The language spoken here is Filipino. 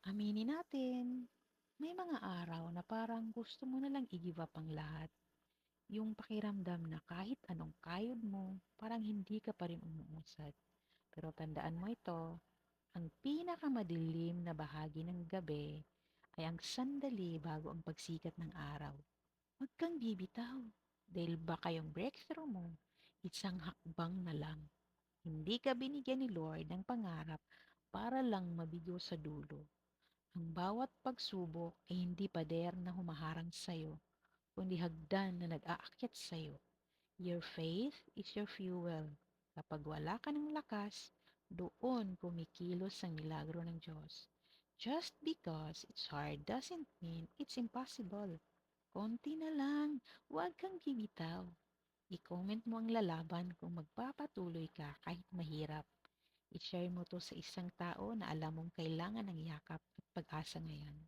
Aminin natin, may mga araw na parang gusto mo na lang i-give up ang lahat. Yung pakiramdam na kahit anong kayod mo, parang hindi ka pa rin umuusad. Pero tandaan mo ito, ang pinakamadilim na bahagi ng gabi ay ang sandali bago ang pagsikat ng araw. Huwag kang bibitaw dahil baka yung breakthrough mo, isang hakbang na lang. Hindi ka binigyan ni Lord ng pangarap para lang mabigo sa dulo. Ang bawat pagsubok ay hindi pader na humaharang sa'yo, kundi hagdan na nag-aakyat sa'yo. Your faith is your fuel. Kapag wala ka ng lakas, doon kumikilos ang milagro ng Diyos. Just because it's hard doesn't mean it's impossible. Konti na lang, huwag kang bibitaw. I-comment mo ang lalaban kung magpapatuloy ka kahit mahirap. I-share mo to sa isang tao na alam mong kailangan ng yakap at pag-asa ngayon.